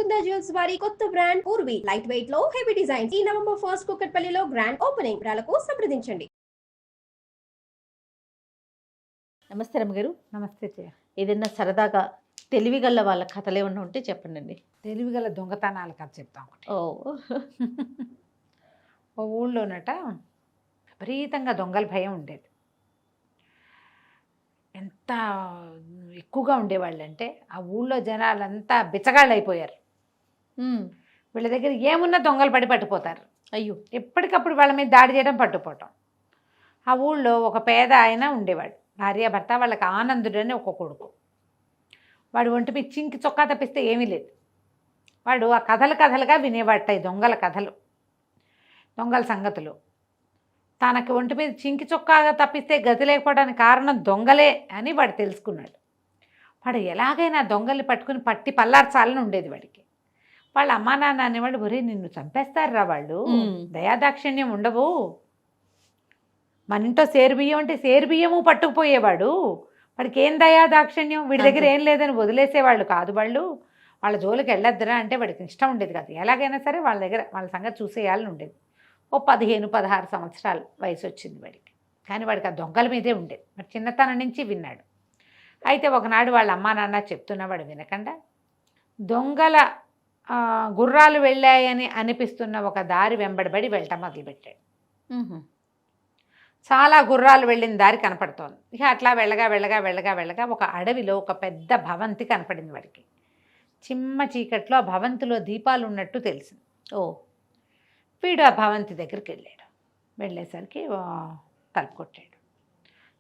Mukunda jewels వారి కొత్త brand Purvi light weight లో హెవీ డిజైన్స్ ఈ నవంబర్ 1 కుక్కట్పల్లిలో గ్రాండ్ ఓపెనింగ్. వివరాలకు సంప్రదించండి. నమస్తే రమ్మగారు. నమస్తే జయ. ఏదైనా సరదాగా తెలివిగల వాళ్ళ కథలు ఏమన్నా ఉంటే చెప్పండి. తెలివిగల దొంగతనాల కథ చెప్తాం ఒకటి. ఓ ఓ ఊళ్ళోనట విపరీతంగా దొంగల భయం ఉండేది. ఎంత ఎక్కువగా ఉండేవాళ్ళు అంటే ఆ ఊళ్ళో జనాలంతా బిచ్చగాళ్ళు అయిపోయారు. వీళ్ళ దగ్గర ఏమున్నా దొంగలు పడి పట్టుపోతారు. అయ్యో, ఎప్పటికప్పుడు వాళ్ళ మీద దాడి చేయడం, పట్టుపోవటం. ఆ ఊళ్ళో ఒక పేద ఆయన ఉండేవాడు. భార్యాభర్త, వాళ్ళకి ఆనందుడని ఒక కొడుకు. వాడు ఒంటి మీద చింకి చొక్కా తప్పిస్తే ఏమీ లేదు. వాడు ఆ కథలుగా వినేవాట ఈ దొంగల కథలు, దొంగల సంగతులు. తనకి ఒంటి మీద చింకి చొక్కాగా తప్పిస్తే గతి లేకపోవడానికి కారణం దొంగలే అని వాడు తెలుసుకున్నాడు. వాడు ఎలాగైనా దొంగల్ని పట్టి పల్లార్చాలని ఉండేది వాడికి. వాళ్ళ అమ్మా నాన్న అనేవాళ్ళు, ఒరే నిన్ను చంపేస్తారురా వాళ్ళు, దయాదాక్షిణ్యం ఉండవు. మన ఇంట్లో సేరుబియ్యం అంటే సేరుబియ్యము పట్టుకుపోయేవాడు. వాడికి ఏం దయాదాక్షిణ్యం, వీడి దగ్గర ఏం లేదని వదిలేసేవాళ్ళు కాదు వాళ్ళు. వాళ్ళ జోలికి వెళ్ళొద్దురా అంటే వాడికి ఇష్టం ఉండేది కాదు. ఎలాగైనా సరే వాళ్ళ దగ్గర వాళ్ళ సంగతి చూసేయాలని ఉండేది. ఓ 15-16 సంవత్సరాలు వయసు వచ్చింది వాడికి. కానీ వాడికి ఆ దొంగల మీదే ఉండేది. మరి చిన్నతనం నుంచి విన్నాడు. అయితే ఒకనాడు వాళ్ళ అమ్మా నాన్న చెప్తున్నా వాడు వినకుండా దొంగల గుర్రాలు వెళ్ళాయని అనిపిస్తున్న ఒక దారి వెంబడబడి వెళ్ళటం మొదలుపెట్టాడు. చాలా గుర్రాలు వెళ్ళిన దారి కనపడుతోంది. ఇక అట్లా వెళ్ళగా ఒక అడవిలో ఒక పెద్ద భవంతి కనపడింది వాడికి. చిమ్మ చీకట్లో ఆ భవంతిలో దీపాలు ఉన్నట్టు తెలిసింది. ఓ, వీడు ఆ భవంతి దగ్గరికి వెళ్ళాడు. వెళ్ళేసరికి తలుపు కొట్టాడు.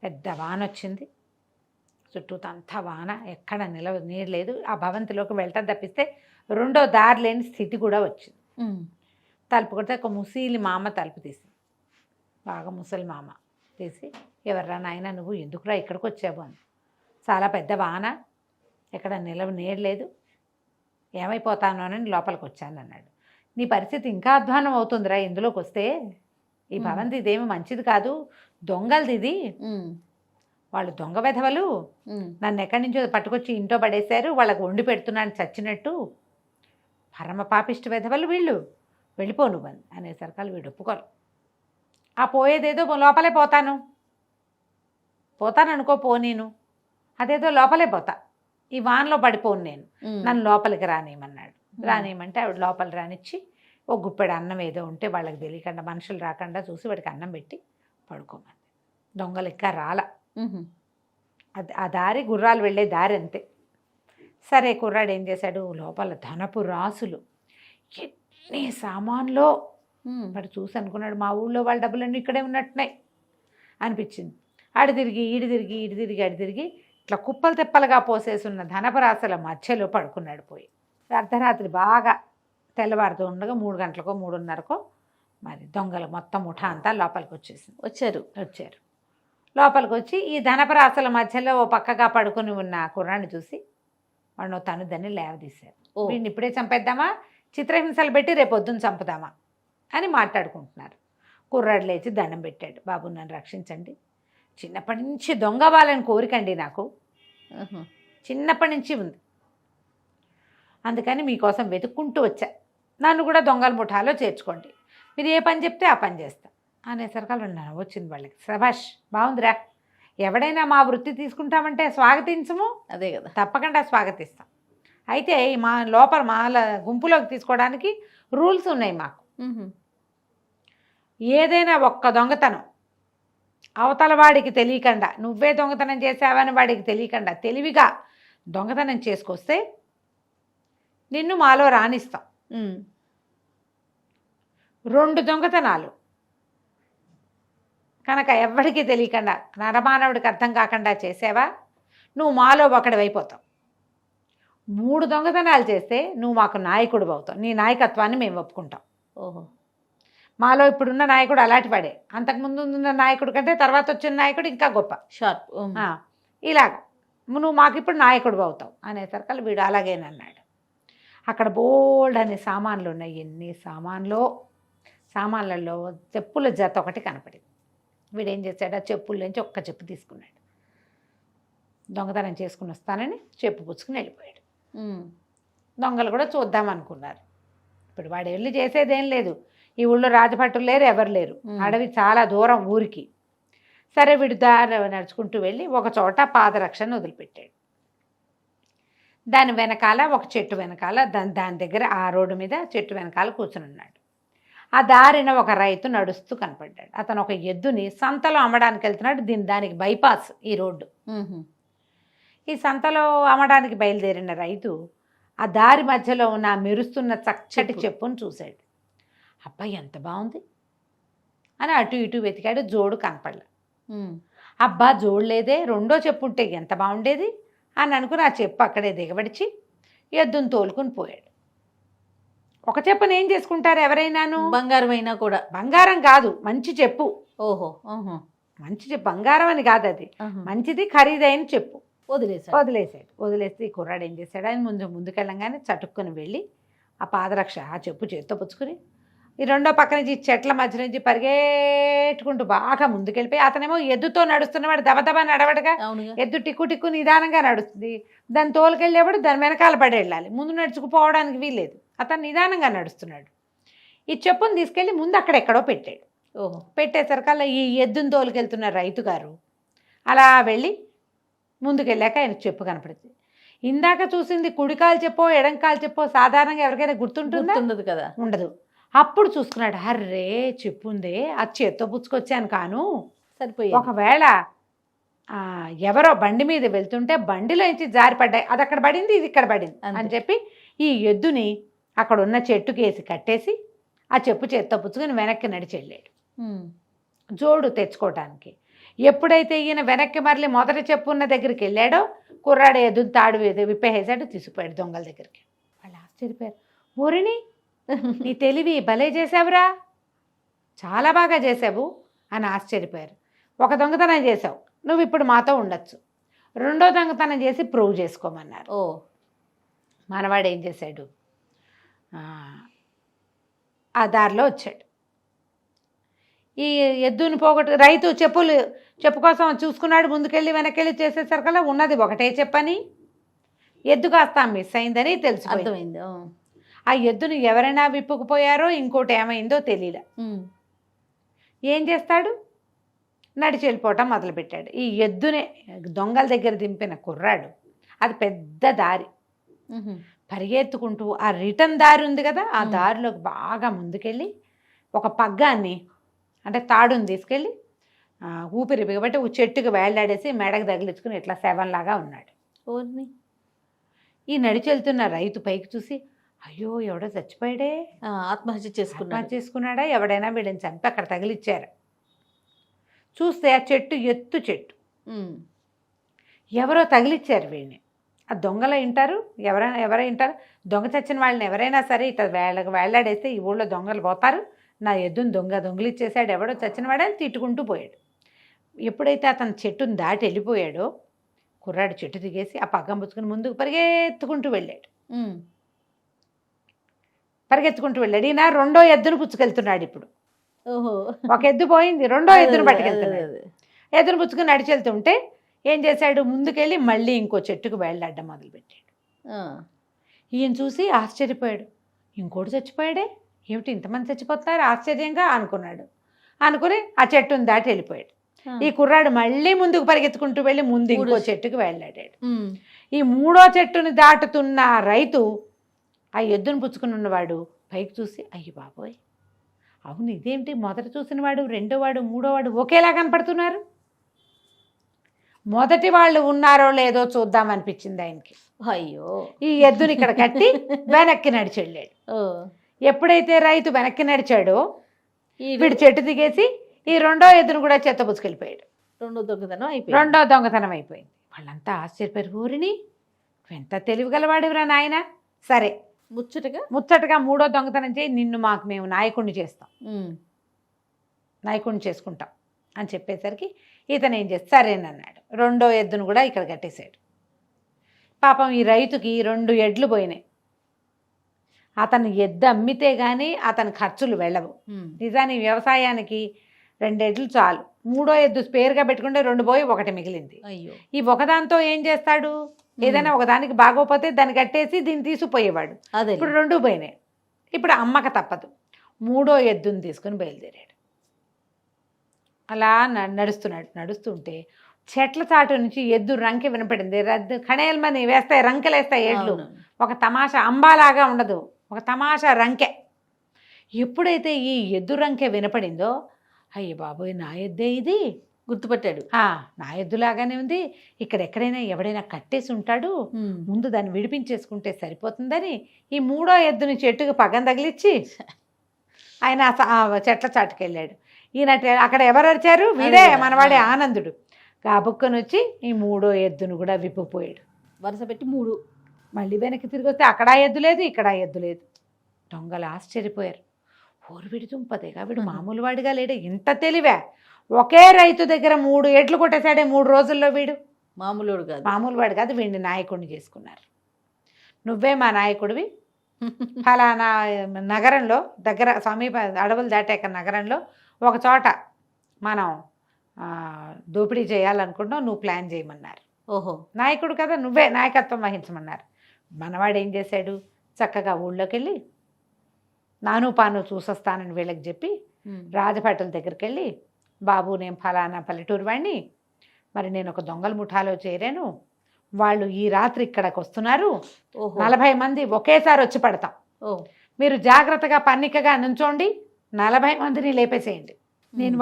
పెద్ద వాన వచ్చింది. చుట్టూతంతా వాన, ఎక్కడ నీరు లేదు. ఆ భవంతిలోకి వెళ్ళటం తప్పిస్తే రెండో దారి లేని స్థితి కూడా వచ్చింది. తలుపు కొడితే ఒక ముసలి మామ తలుపు తీసింది. బాగా ముసలి మామ తీసి, ఎవర్రా నాయన నువ్వు, ఎందుకురా ఇక్కడికి వచ్చావు అని. చాలా పెద్ద వాన, ఎక్కడ నీరు లేదు, ఏమైపోతాను అని లోపలికి వచ్చాను అన్నాడు. నీ పరిస్థితి ఇంకా అధ్వానం అవుతుందిరా ఇందులోకి వస్తే. ఈ భవంతి ఇదేమి మంచిది కాదు, దొంగలది ఇది. వాళ్ళు దొంగ వెధవలు, నన్ను ఎక్కడి నుంచో పట్టుకొచ్చి ఇంట్లో పడేశారు, వాళ్ళకు వండి పెడుతున్నాను చచ్చినట్టు. పరమ పాపిష్టి వెధవలు వీళ్ళు, వెళ్ళిపో నువ్వు అని అనేసరికి వీడు ఒప్పుకోరు. ఆ పోయేదేదో లోపలే పోతాను అనుకో, నేను అదేదో లోపలే పోతా, ఈ వానలో పడిపోను నేను, నన్ను లోపలికి రానియమన్నాడు. రానియమంటే ఆవిడ లోపల రానిచ్చి ఒక గుప్పెడు అన్నం ఏదో ఉంటే వాళ్ళకి తెలియకుండా, మనుషులు రాకుండా చూసి వాడికి అన్నం పెట్టి పడుకోమంది. దొంగలు ఇంకా రాల. ఆ దారి గుర్రాలు వెళ్ళే దారి అంతే. సరే, కుర్రాడు ఏం చేశాడు, లోపల ధనపు రాసులు, ఎన్ని సామాన్లో. వాడు చూసి అనుకున్నాడు, మా ఊళ్ళో వాళ్ళ డబ్బులన్నీ ఇక్కడే ఉన్నట్టున్నాయి అనిపించింది. ఆడి తిరిగి ఈడి తిరిగి ఇట్లా కుప్పలు తెప్పలుగా పోసేసున్న ధనపు రాసుల మధ్యలో పడుకున్నాడు. పోయి అర్ధరాత్రి బాగా తెల్లవారుతూ ఉండగా 3 గంటలకో 3:30కో మరి దొంగలు మొత్తం ముఠా అంతా లోపలికి వచ్చారు. లోపలికి వచ్చి ఈ ధనపరాశుల మధ్యలో ఓ పక్కగా పడుకుని ఉన్న కుర్రాన్ని చూసి వాడు తనుదని లేవదీశారు. వీడిని ఇప్పుడే చంపేద్దామా, చిత్రహింసలు పెట్టి రేపు పొద్దున్న చంపుదామా అని మాట్లాడుకుంటున్నారు. కుర్రాడు లేచి దండం పెట్టాడు. బాబు నన్ను రక్షించండి, చిన్నప్పటి నుంచి దొంగ వాళ్ళని కోరికండి నాకు, చిన్నప్పటి నుంచి ఉంది, అందుకని మీకోసం వెతుక్కుంటూ వచ్చా, నన్ను కూడా దొంగల ముఠాలో చేర్చుకోండి, మీరు ఏ పని చెప్తే ఆ పని చేస్తా అనేసరికి వచ్చింది వాళ్ళకి. శభాష్, బాగుందిరా, ఎవడైనా మా వృత్తి తీసుకుంటామంటే స్వాగతించము, అదే కదా, తప్పకుండా స్వాగతిస్తాం. అయితే మా లోపల మా గుంపులోకి తీసుకోవడానికి రూల్స్ ఉన్నాయి మాకు. ఏదైనా ఒక్క దొంగతనం అవతల వాడికి తెలియకుండా, నువ్వే దొంగతనం చేసావని వాడికి తెలియకుండా తెలివిగా దొంగతనం చేసుకొస్తే నిన్ను మాలో రాణిస్తాం. 2 దొంగతనాలు కనుక ఎవ్వడికి తెలియకుండా, నరమానవుడికి అర్థం కాకుండా చేసావా, నువ్వు మాలో ఒకడివైపోతావు. 3 దొంగతనాలు చేస్తే నువ్వు మాకు నాయకుడు అవుతావు, నీ నాయకత్వాన్ని మేము ఒప్పుకుంటాం. ఓహో, మాలో ఇప్పుడున్న నాయకుడు అలాంటి వాడే, అంతకుముందు ఉన్న నాయకుడు కంటే తర్వాత వచ్చిన నాయకుడు ఇంకా గొప్ప, షార్ప్. ఇలాగ నువ్వు మాకు ఇప్పుడు నాయకుడు అవుతావు అనేసరికి వీడు అలాగేనన్నాడు. అక్కడ బోల్డ్ అనే సామాన్లు ఉన్నాయి. ఎన్ని సామాన్లలో చెప్పుల జత ఒకటి కనపడింది. వీడేం చేశాడు, ఆ చెప్పుల నుంచి ఒక్క చెప్పు తీసుకున్నాడు. దొంగతనం చేసుకుని వస్తానని చెప్పు పుచ్చుకుని వెళ్ళిపోయాడు. దొంగలు కూడా చూద్దాం అనుకున్నారు. ఇప్పుడు వాడు వెళ్ళి చేసేదేం లేదు, ఈ ఊళ్ళో రాజభటులు లేరు, ఎవరు లేరు, అడవి చాలా దూరం ఊరికి. సరే వీడు దారి నడుచుకుంటూ వెళ్ళి ఒక చోట పాదరక్షను వదిలిపెట్టాడు. దాని వెనకాల ఒక చెట్టు వెనకాల దాని దగ్గర ఆ రోడ్డు మీద చెట్టు వెనకాల కూర్చుని ఉన్నాడు. ఆ దారిన ఒక రైతు నడుస్తూ కనపడ్డాడు. అతను ఒక ఎద్దుని సంతలో అమ్మడానికి వెళ్తున్నాడు. దానికి బైపాస్ ఈ రోడ్డు. ఈ సంతలో అమ్మడానికి బయలుదేరిన రైతు ఆ దారి మధ్యలో ఉన్న మెరుస్తున్న చక్కటి చెప్పును చూశాడు. అబ్బాయి ఎంత బాగుంది అని అటు ఇటు వెతికాడు, జోడు కనపడలే. అబ్బా జోడు లేదే, రెండో చెప్పు ఉంటే ఎంత బాగుండేది అని అనుకుని ఆ చెప్పు అక్కడే దిగబడిచి ఎద్దును తోలుకుని పోయాడు. ఒక చెప్పును ఏం చేసుకుంటారు ఎవరైనాను? బంగారం అయినా కూడా. బంగారం కాదు, మంచి చెప్పు. ఓహో, మంచి చెప్పు, బంగారం అని కాదు, అది మంచిది, ఖరీదైన చెప్పు. వదిలేస్తే ఈ కుర్రాడు ఏం చేశాడు, ఆయన ముందుకెళ్ళంగానే చటుక్కుని వెళ్ళి ఆ పాదరక్ష ఆ చెప్పు చేత్తో పుచ్చుకుని ఈ రెండో పక్క నుంచి చెట్ల మధ్య నుంచి పరిగెట్టుకుంటూ బాగా ముందుకెళ్ళిపోయి, అతనేమో ఎద్దుతో నడుస్తున్నవాడు దబదబా నడవడగా, ఎద్దు టిక్కు టిక్కు నిదానంగా నడుస్తుంది. దాన్ని తోలుకెళ్ళేవాడు దాని వెనకాల పడి వెళ్ళాలి, ముందు నడుచుకుపోవడానికి వీల్లేదు. అతను నిదానంగా నడుస్తున్నాడు. ఈ చెప్పును తీసుకెళ్ళి ముందు అక్కడెక్కడో పెట్టాడు. పెట్టేసరికల్లా ఈ ఎద్దును తోలుకెళ్తున్న రైతు గారు అలా వెళ్ళి ముందుకెళ్ళాక ఆయన చెప్పు కనపడుతుంది. ఇందాక చూసింది కుడికాలు చెప్పో ఎడంకాలు చెప్పో సాధారణంగా ఎవరికైనా గుర్తుంటుందా? కదా, ఉండదు. అప్పుడు చూసుకున్నాడు, అర్రే చెప్పుందే, అది చేత్తో పుచ్చుకొచ్చాను కాను, సరిపోయి ఒకవేళ ఎవరో బండి మీద వెళ్తుంటే బండిలో నుంచి జారిపడ్డాయి, అది అక్కడ పడింది, ఇది ఇక్కడ పడింది అని చెప్పి ఈ ఎద్దుని అక్కడ ఉన్న చెట్టుకేసి కట్టేసి ఆ చెప్పు చేత్తో పుచ్చుకొని వెనక్కి నడిచి వెళ్ళాడు జోడు తెచ్చుకోవటానికి. ఎప్పుడైతే ఈయన వెనక్కి మరలి మొదటి చెప్పు ఉన్న దగ్గరికి వెళ్ళాడో కుర్రాడు ఎద్దును తాడు విప్పేసాడు, తీసుకుపోయాడు దొంగల దగ్గరికి. వాళ్ళు ఆశ్చర్యపోయారు, ఊరిని నీ తెలివి భలే చేసావురా, చాలా బాగా చేసావు అని ఆశ్చర్యపోయారు. ఒక దొంగతనం చేసావు, నువ్వు ఇప్పుడు మాతో ఉండొచ్చు, రెండో దొంగతనం చేసి ప్రూవ్ చేసుకోమన్నారు. మనవాడు ఏం చేశాడు, ఆ దారిలో వచ్చాడు. ఈ ఎద్దుని రైతు చెప్పు కోసం చూసుకున్నాడు, ముందుకెళ్ళి వెనకెళ్ళి చేసేసరికల్లా ఉన్నది ఒకటే చెప్పని, ఎద్దు కాస్త మిస్ అయిందని తెలిసిపోయింది. ఆ ఎద్దును ఎవరైనా విప్పుకుపోయారో ఇంకోటి ఏమైందో తెలియలే. ఏం చేస్తాడు, నడిచి వెళ్ళిపోవటం మొదలుపెట్టాడు. ఈ ఎద్దునే దొంగల దగ్గర దింపిన కుర్రాడు, అది పెద్ద దారి, పరిగెత్తుకుంటూ ఆ రిటర్న్ దారి ఉంది కదా, ఆ దారిలోకి బాగా ముందుకెళ్ళి ఒక పగ్గాన్ని అంటే తాడుని తీసుకెళ్ళి ఊపిరి బిగబట్టి ఒక చెట్టుకు వేళ్లాడేసి మెడకు తగిలించుకుని ఇట్లా శవంలాగా ఉన్నాడు. ఈ నడిచి వెళ్తున్న రైతు పైకి చూసి, అయ్యో ఎవడో చచ్చిపోయాడే, ఆత్మహత్య చేసుకున్నాడా, ఎవడైనా వీడిని చంపి అక్కడ తగిలిచ్చారు. చూస్తే ఆ చెట్టు ఎత్తు చెట్టు, ఎవరో తగిలిచ్చారు వీడిని. ఆ దొంగలు వింటారు, ఎవరైనా వింటారు, దొంగ చచ్చిన వాళ్ళని ఎవరైనా సరే ఇట్లా వేళ్లాడేస్తే ఈ ఊళ్ళో దొంగలు పోతారు, నా ఎద్దును దొంగిలిచ్చేసాడు, ఎవడో చచ్చిన వాడని తిట్టుకుంటూ పోయాడు. ఎప్పుడైతే అతను చెట్టును దాటి వెళ్ళిపోయాడో కుర్రాడు చెట్టు దిగేసి ఆ పగ్గం పుచ్చుకుని ముందుకు పరిగెత్తుకుంటూ వెళ్ళాడు. ఈయన రెండో ఎద్దును పుచ్చుకెళ్తున్నాడు. ఇప్పుడు ఒక ఎద్దు పోయింది, రెండో ఎద్దును పట్టుకెళ్తున్నాడు. ఎద్దును పుచ్చుకుని నడిచి వెళ్తుంటే ఏం చేశాడు, ముందుకెళ్ళి మళ్ళీ ఇంకో చెట్టుకు వేళ్లాడడం మొదలుపెట్టాడు. ఈయన చూసి ఆశ్చర్యపోయాడు, ఇంకోటి చచ్చిపోయాడే, ఏమిటి ఇంతమంది చచ్చిపోతున్నారు ఆశ్చర్యంగా అనుకుని ఆ చెట్టును దాటి వెళ్ళిపోయాడు. ఈ కుర్రాడు మళ్ళీ ముందుకు పరిగెత్తుకుంటూ వెళ్ళి ముందు ఇంకో చెట్టుకు వేళ్లాడాడు. ఈ మూడో చెట్టుని దాటుతున్న రైతు ఆ ఎద్దును పుచ్చుకుని ఉన్నవాడు పైకి చూసి, అయ్యి బాబోయ్, అవును ఇదేమిటి, మొదట చూసిన వాడు రెండోవాడు మూడోవాడు ఒకేలా కనపడుతున్నారు, మొదటి వాళ్ళు ఉన్నారో లేదో చూద్దామనిపించింది ఆయనకి. అయ్యో, ఈ ఎద్దుని ఇక్కడ కట్టి వెనక్కి నడిచి వెళ్ళాడు. ఎప్పుడైతే రైతు వెనక్కి నడిచాడో వీడు చెట్టు దిగేసి ఈ రెండో ఎద్దును కూడా చెత్త పుచ్చుకెళ్ళిపోయాడు. రెండో దొంగతనం అయిపోయింది. వాళ్ళంతా ఆశ్చర్యపోయారు, ఊరిని ఎంత తెలివిగలవాడివిరా నాయన, సరే ముచ్చటగా మూడో దొంగతనం చేయి, నిన్ను మేము నాయకుడిని చేస్తాం, నాయకుడిని చేసుకుంటాం అని చెప్పేసరికి ఇతను ఏం చేస్తాడు, సరేనన్నాడు. రెండో ఎద్దును కూడా ఇక్కడ కట్టేశాడు. పాపం ఈ రైతుకి 2 ఎడ్లు పోయినాయి. అతను ఎద్దు అమ్మితే కానీ అతని ఖర్చులు వెళ్ళవు. నిజానికి వ్యవసాయానికి 2 ఎడ్లు చాలు, మూడో ఎద్దు స్పేర్గా పెట్టుకుంటే 2 పోయి 1 మిగిలింది. ఈ ఒకదాంతో ఏం చేస్తాడు, ఏదైనా ఒక దానికి బాగోపోతే దాన్ని కట్టేసి దీన్ని తీసుకుపోయేవాడు. అదే ఇప్పుడు రెండు పోయినాయి. ఇప్పుడు అమ్మక తప్పదు, మూడో ఎద్దుని తీసుకుని బయలుదేరాడు. అలా నడుస్తుంటే చెట్ల చాటు నుంచి ఎద్దు రంకె వినపడింది. కణేల్మని వేస్తాయి, రంకెలు వేస్తాయి ఎడ్లు. ఒక తమాషా, అంబాలాగా ఉండదు, ఒక తమాషా రంకె. ఎప్పుడైతే ఈ ఎద్దు రంకె వినపడిందో, అయ్య బాబోయ్ నా ఎద్దే ఇది గుర్తుపట్టాడు. నా ఎద్దులాగానే ఉంది, ఇక్కడ ఎక్కడైనా ఎవడైనా కట్టేసి ఉంటాడు, ముందు దాన్ని విడిపించేసుకుంటే సరిపోతుందని ఈ మూడో ఎద్దుని చెట్టుకు పగం తగిలిచ్చి ఆయన చెట్ల చాటుకు వెళ్ళాడు. ఈయన అక్కడ ఎవరు అరిచారు? వీడే మనవాడే ఆనందుడు. కాబుక్కని వచ్చి ఈ మూడో ఎద్దును కూడా విప్పిపోయాడు. వరుస పెట్టి 3. మళ్ళీ వెనక్కి తిరిగి వస్తే అక్కడ ఎద్దు లేదు, ఇక్కడ ఎద్దు లేదు. దొంగలు ఆశ్చర్యపోయారు. వీడు దుంపదేగా, వీడు మామూలు వాడిగా లేడే, ఇంత తెలివే, ఒకే రైతు దగ్గర 3 ఎడ్లు కొట్టేశాడే 3 రోజుల్లో. వీడు మామూలు వాడు కాదు, వీడిని నాయకుడిని చేసుకున్నారు. నువ్వే మా నాయకుడివి, ఫలానా నగరంలో దగ్గర సమీప అడవులు దాటాక నగరంలో ఒక చోట మనం దోపిడీ చేయాలనుకుంటున్నావు, నువ్వు ప్లాన్ చేయమన్నారు. ఓహో, నాయకుడు కదా, నువ్వే నాయకత్వం వహించమన్నారు. మనవాడు ఏం చేశాడు, చక్కగా ఊళ్ళోకి వెళ్ళి నాను పాను చూసొస్తానని వీళ్ళకి చెప్పి రాజభటుల దగ్గరికి వెళ్ళి, బాబు నేను ఫలానా పల్లెటూరు వాడిని, మరి నేను ఒక దొంగల ముఠాలో చేరాను, వాళ్ళు ఈ రాత్రి ఇక్కడికి వస్తున్నారు, 40 మంది ఒకేసారి వచ్చి పడతాం, మీరు జాగ్రత్తగా పన్నికగా నుంచోండి, 40 మందిని లేపేసేయండి. నేను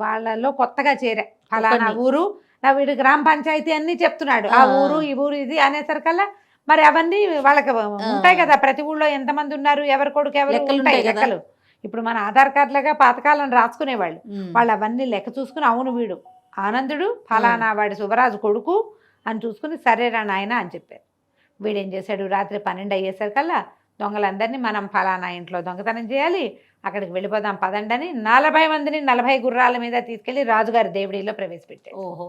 వాళ్ళలో కొత్తగా చేరా, ఫలానా ఊరు, నా వీడు గ్రామ పంచాయతీ అన్నీ చెప్తున్నాడు, ఆ ఊరు ఈ ఊరు ఇది అనేసరికల్లా మరి అవన్నీ వాళ్ళకి ఉంటాయి కదా, ప్రతి ఊళ్ళో ఎంతమంది ఉన్నారు, ఎవరి కొడుకు ఎవరు ఉంటాయి లెక్కలు. ఇప్పుడు మన ఆధార్ కార్డులుగా పాతకాలను రాసుకునేవాళ్ళు, వాళ్ళు అవన్నీ లెక్క చూసుకుని, అవును వీడు ఆనందుడు ఫలానా వాడి శుభరాజు కొడుకు అని చూసుకుని, సరేరా నాయన అని చెప్పారు. వీడేం చేశాడు, రాత్రి 12 అయ్యేసరికల్లా దొంగలందరినీ మనం ఫలానా ఇంట్లో దొంగతనం చేయాలి, అక్కడికి వెళ్ళిపోదాం పదండి అని 40 మందిని 40 గుర్రాల మీద తీసుకెళ్లి రాజుగారి దేవుడిలో ప్రవేశపెట్టారు. ఓహో,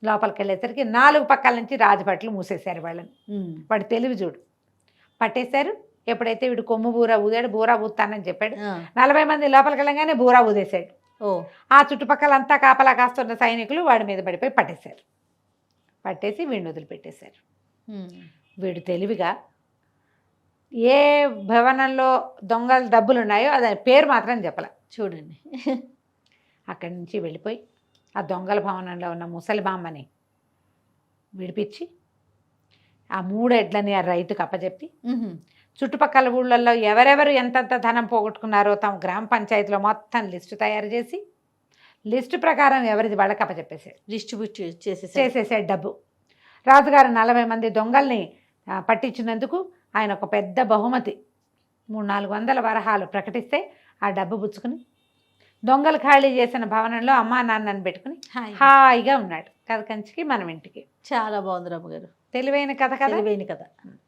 లోపలికి వెళ్ళేసరికి 4 పక్కల నుంచి రాజభట్లు మూసేశారు వాళ్ళని. వాడు తెలివి చూడు, పట్టేశారు. ఎప్పుడైతే వీడు కొమ్ము బూరా ఊదాడు, బూరా ఊతానని చెప్పాడు, 40 మంది లోపలికి వెళ్ళగానే బూరా ఊదేశాడు. ఆ చుట్టుపక్కలంతా కాపలా కాస్తున్న సైనికులు వాడి మీద పడిపోయి పట్టేశారు. పట్టేసి వీడిని వదిలిపెట్టేశారు. వీడు తెలివిగా ఏ భవనంలో దొంగల డబ్బులు ఉన్నాయో అది పేరు మాత్రం చెప్పలే. చూడండి, అక్కడి నుంచి వెళ్ళిపోయి ఆ దొంగల భవనంలో ఉన్న ముసలి బామ్మని విడిపించి ఆ 3 ఎడ్లని ఆ రైతుకు అప్పచెప్పి, చుట్టుపక్కల ఊళ్ళల్లో ఎవరెవరు ఎంతంత ధనం పోగొట్టుకున్నారో తమ గ్రామ పంచాయతీలో మొత్తం లిస్టు తయారు చేసి, లిస్టు ప్రకారం ఎవరిది వాళ్ళకి అప్పచెప్పేసాడు, డిస్ట్రిబ్యూట్ చేసేసాడు డబ్బు. రాజుగారు 40 మంది దొంగల్ని పట్టించినందుకు ఆయన ఒక పెద్ద బహుమతి 300-400 వరహాలు ప్రకటిస్తే ఆ డబ్బు పుచ్చుకుని దొంగలు ఖాళీ చేసిన భవనంలో అమ్మా నాన్నని పెట్టుకుని హాయిగా ఉన్నాడు. కథ కంచికి మనం ఇంటికి. చాలా బాగుంది రమ్మగారు, తెలివైన కథ కదా. తెలివైన కథ.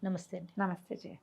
నమస్తే అండి. నమస్తే జయ.